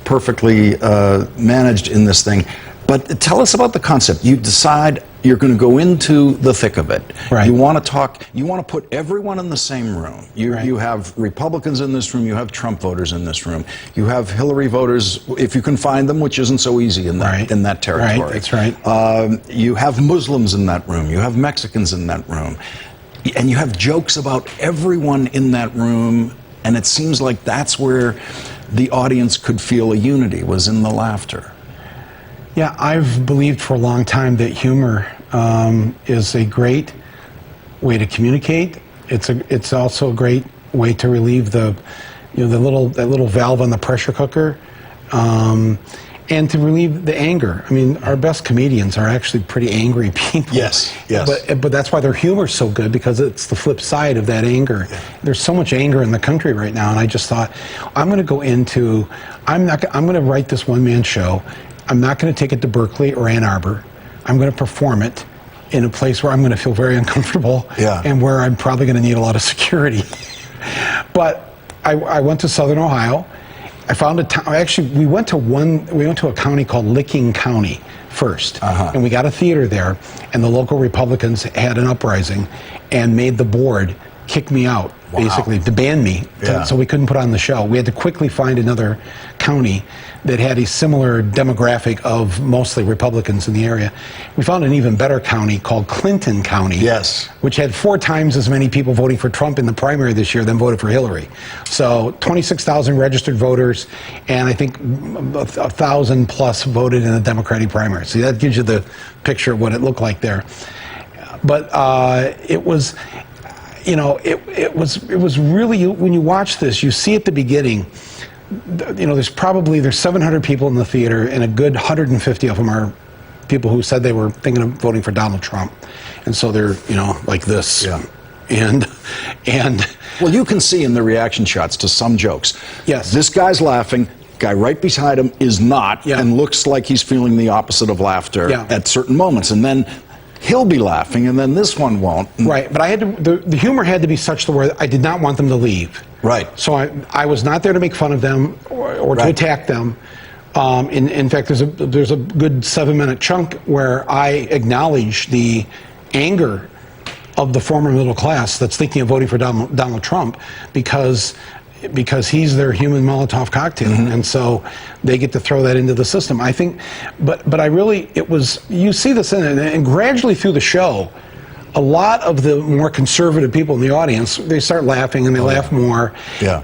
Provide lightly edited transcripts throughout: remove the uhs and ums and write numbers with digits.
perfectly managed in this thing. But tell us about the concept. You decide you're going to go into the thick of it. Right. You want to talk, you want to put everyone in the same room. You have Republicans in this room, you have Trump voters in this room, you have Hillary voters, if you can find them, which isn't so easy in that territory. Right, that's right. You have Muslims in that room, you have Mexicans in that room, and you have jokes about everyone in that room, and it seems like that's where the audience could feel a unity, was in the laughter. Yeah, I've believed for a long time that humor is a great way to communicate. It's also a great way to relieve that little valve on the pressure cooker, and to relieve the anger. I mean, our best comedians are actually pretty angry people. Yes, yes. But that's why their humor's so good, because it's the flip side of that anger. Yeah. There's so much anger in the country right now, and I just thought, I'm going to write this one-man show. I'm not going to take it to Berkeley or Ann Arbor. I'm going to perform it in a place where I'm going to feel very uncomfortable, and where I'm probably going to need a lot of security. But I went to Southern Ohio. I found a town. Actually, we went to a county called Licking County first, and we got a theater there. And the local Republicans had an uprising and made the board kick me out, basically, to ban me, so we couldn't put on the show. We had to quickly find another county that had a similar demographic of mostly Republicans in the area. We found an even better county called Clinton County, which had 4 times as many people voting for Trump in the primary this year than voted for Hillary. So 26,000 registered voters, and I think 1,000 plus voted in the Democratic primary. So that gives you the picture of what it looked like there. But it was, it was really, when you watch this, you see at the beginning, there's 700 people in the theater, and a good 150 of them are people who said they were thinking of voting for Donald Trump, and so they're like this, and well, you can see in the reaction shots to some jokes. Yes, this guy's laughing. Guy right beside him is not, and looks like he's feeling the opposite of laughter at certain moments, and then he'll be laughing, and then this one won't. Right, but I had to. The humor had to be such to where I did not want them to leave. Right. So I was not there to make fun of them or to attack them. In fact, there's a good 7-minute chunk where I acknowledge the anger of the former middle class that's thinking of voting for Donald Trump because he's their human Molotov cocktail, and so they get to throw that into the system. I think, but I really, you see this in it, and gradually through the show, a lot of the more conservative people in the audience, they start laughing, and they laugh more. Yeah.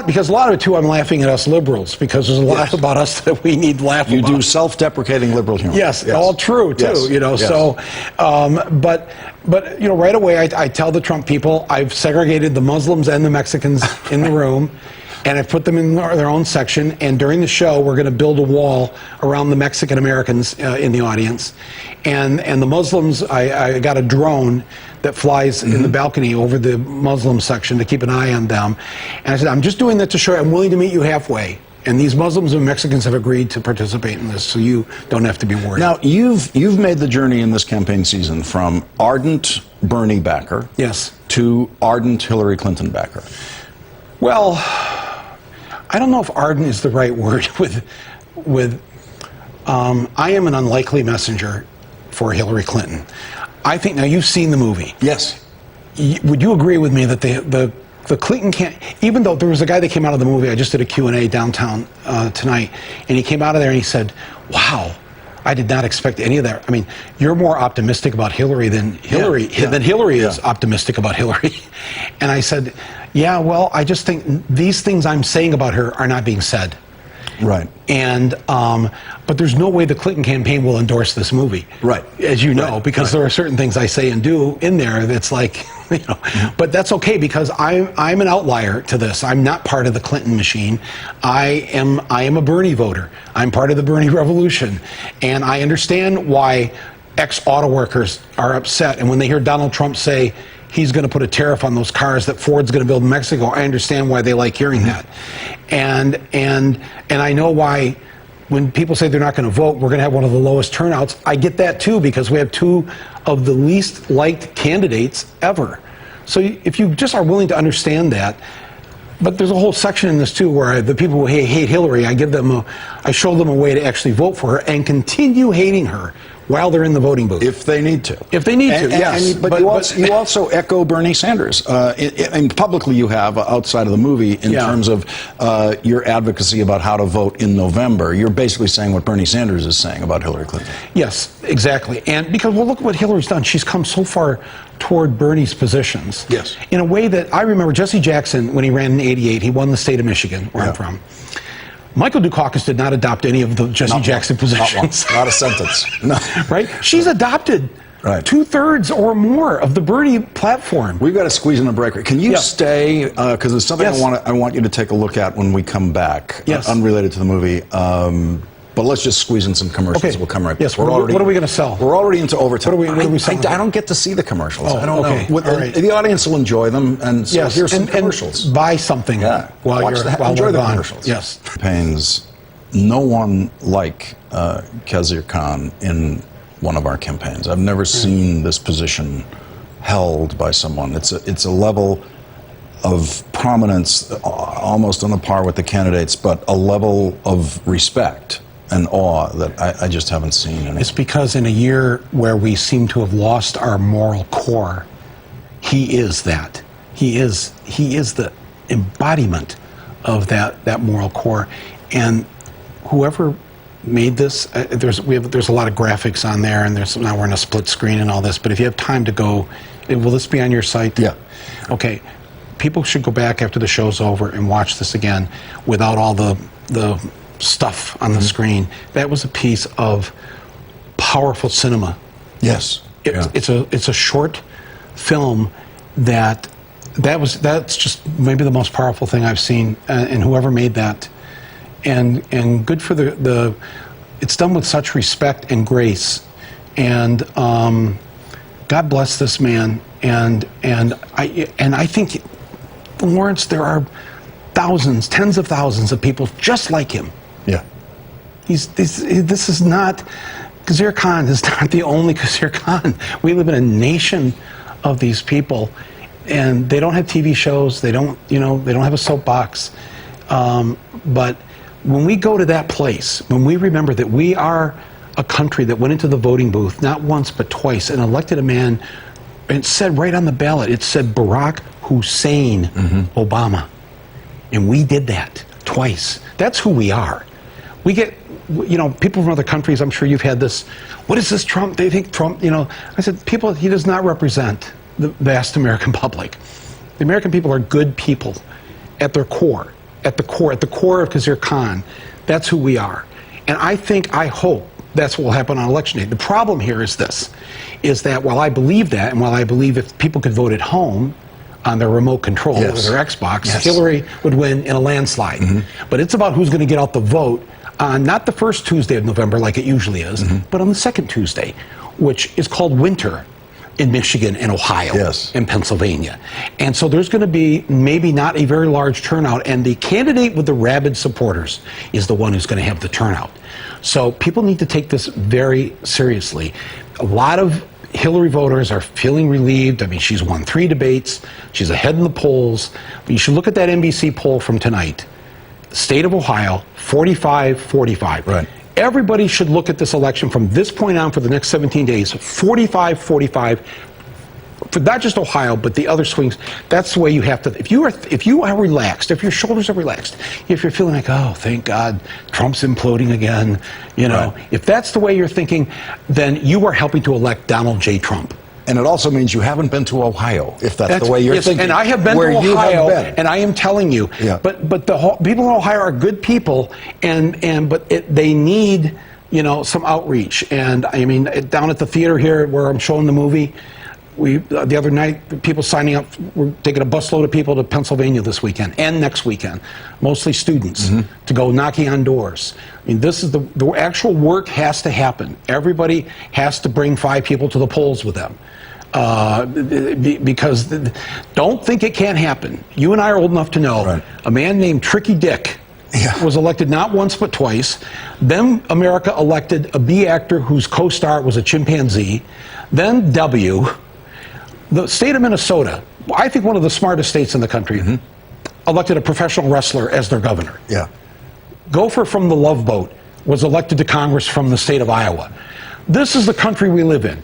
Because a lot of it too, I'm laughing at us liberals, because there's a lot about us that we need to laugh about. You do self-deprecating liberal humor. Yes, all true too. So, but right away I tell the Trump people I've segregated the Muslims and the Mexicans in the room, and I've put them in their own section. And during the show, we're going to build a wall around the Mexican Americans in the audience, and the Muslims. I got a drone that flies in the balcony over the Muslim section to keep an eye on them. And I said, I'm just doing that to show you I'm willing to meet you halfway. And these Muslims and Mexicans have agreed to participate in this, so you don't have to be worried. Now, you've made the journey in this campaign season from ardent Bernie backer to ardent Hillary Clinton backer. Well, I don't know if ardent is the right word. I am an unlikely messenger for Hillary Clinton. I think, now you've seen the movie. Yes. Would you agree with me that the Clinton can't, even though there was a guy that came out of the movie, I just did a Q&A downtown tonight, and he came out of there and he said, wow, I did not expect any of that. I mean, you're more optimistic about Hillary than Hillary is optimistic about Hillary. And I said, yeah, well, I just think these things I'm saying about her are not being said. Right. And but there's no way the Clinton campaign will endorse this movie. Right. As you know, because there are certain things I say and do in there that's like, but that's okay, because I'm an outlier to this. I'm not part of the Clinton machine. I am a Bernie voter. I'm part of the Bernie revolution. And I understand why ex-auto workers are upset. And when they hear Donald Trump say he's going to put a tariff on those cars that Ford's going to build in Mexico, I understand why they like hearing that. And I know why when people say they're not going to vote, we're going to have one of the lowest turnouts. I get that too, because we have 2 of the least liked candidates ever. So if you just are willing to understand that, But there's a whole section in this too where the people who hate Hillary, I show them a way to actually vote for her and continue hating her while they're in the voting booth. If they need to. If they need to, yes. But you also echo Bernie Sanders. And publicly you have, outside of the movie, in terms of your advocacy about how to vote in November. You're basically saying what Bernie Sanders is saying about Hillary Clinton. Yes, exactly. And because, well, look what Hillary's done. She's come so far toward Bernie's positions. Yes. In a way that I remember Jesse Jackson, when he ran in '88, he won the state of Michigan, where I'm from. Michael Dukakis did not adopt any of the Jesse Jackson positions. Not a sentence. No. Right? She's adopted 2/3 or more of the Bernie platform. We've got to squeeze in a break. Can you stay? Because there's something I want you to take a look at when we come back. Yes. Unrelated to the movie. But let's just squeeze in some commercials. Okay. We'll come right back. Yes. What are we going to sell? We're already into overtime. What are we selling? I don't get to see the commercials. Oh, I don't know. All right. The audience will enjoy them, and so here's some commercials. And buy something while enjoy we're the commercials. Yes. Campaigns. No one like Khizr Khan in one of our campaigns. I've never seen this position held by someone. It's a level of prominence almost on a par with the candidates, but a level of respect and awe that I just haven't seen. It's because in a year where we seem to have lost our moral core, he is that. He is the embodiment of that moral core. And whoever made this, there's a lot of graphics on there, and now we're in a split screen and all this. But if you have time to go, will this be on your site? Yeah. Okay. People should go back after the show's over and watch this again without all the stuff on the screen. That was a piece of powerful cinema. Yes. It's a short film that's just maybe the most powerful thing I've seen, and whoever made that. And good for it's done with such respect and grace, and God bless this man. And I think, Lawrence, there are thousands, tens of thousands of people just like him. Yeah. This is not, Khizr Khan is not the only Khizr Khan. We live in a nation of these people, and they don't have TV shows. They don't have a soapbox. But when we go to that place, when we remember that we are a country that went into the voting booth not once but twice and elected a man, and it said right on the ballot, it said Barack Hussein Obama. And we did that twice. That's who we are. We get, people from other countries, I'm sure you've had this, what is this Trump? They think Trump, I said, he does not represent the vast American public. The American people are good people at their core. At the core of Khizr Khan, that's who we are. And I hope that's what will happen on election day. The problem here is that while I believe that, and while I believe if people could vote at home on their remote control or their Xbox, Hillary would win in a landslide. But it's about who's going to get out the vote on not the first Tuesday of November like it usually is, but on the second Tuesday, which is called winter in Michigan and Ohio and Pennsylvania. And so there's going to be maybe not a very large turnout, and the candidate with the rabid supporters is the one who's going to have the turnout. So people need to take this very seriously. A lot of Hillary voters are feeling relieved. I mean, she's won 3 debates. She's ahead in the polls. But you should look at that NBC poll from tonight. State of Ohio, 45-45. Right. Everybody should look at this election from this point on for the next 17 days, 45-45, for not just Ohio, but the other swings. That's the way you have to. If you are relaxed, if your shoulders are relaxed, if you're feeling like, oh, thank God, Trump's imploding again, if that's the way you're thinking, then you are helping to elect Donald J. Trump. And it also means you haven't been to Ohio, if that's the way you're thinking. And I have been to Ohio, and I am telling you. Yeah. But the people in Ohio are good people, but they need some outreach. And I mean, down at the theater here where I'm showing the movie, the other night, people signing up. We're taking a busload of people to Pennsylvania this weekend and next weekend, mostly students, to go knocking on doors. I mean, this is the actual work has to happen. Everybody has to bring 5 people to the polls with them. Because don't think it can't happen. You and I are old enough to know a man named Tricky Dick was elected not once but twice. Then America elected a B actor whose co-star was a chimpanzee. Then W. The state of Minnesota, I think one of the smartest states in the country, elected a professional wrestler as their governor. Yeah. Gopher from the Love Boat was elected to Congress from the state of Iowa. This is the country we live in.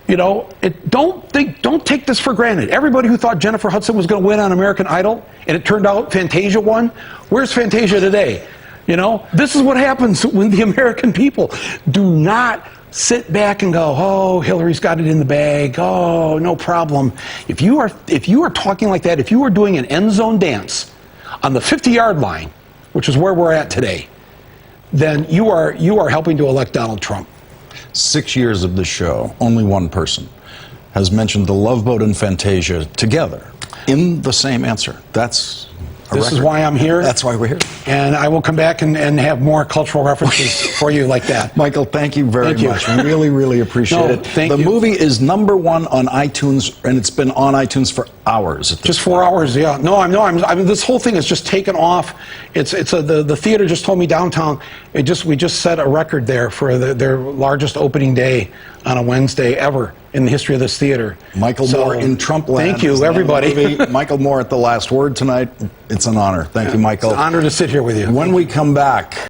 You know, don't take this for granted. Everybody who thought Jennifer Hudson was going to win on American Idol, and it turned out Fantasia won, where's Fantasia today? You know, this is what happens when the American people do not sit back and go, oh, Hillary's got it in the bag, oh, no problem. If you are talking like that, if you are doing an end zone dance on the 50-yard line, which is where we're at today, then you are helping to elect Donald Trump. 6 years of the show, only one person has mentioned the Love Boat and Fantasia together in the same answer. This is why I'm here. That's why we're here. And I will come back and have more cultural references for you like that. Michael, thank you very much. Really, really appreciate it. Thank you. The movie is #1 on iTunes, and it's been on iTunes for hours. Just 4 hours, yeah. I mean, this whole thing is just taken off. The theater just told me downtown. We just set a record there for their largest opening day on a Wednesday ever in the history of this theater. Michael Moore in Trumpland. Thank you, everybody. Michael Moore at The Last Word tonight. It's an honor. Thank you, Michael. It's an honor to sit here with you. When we come back.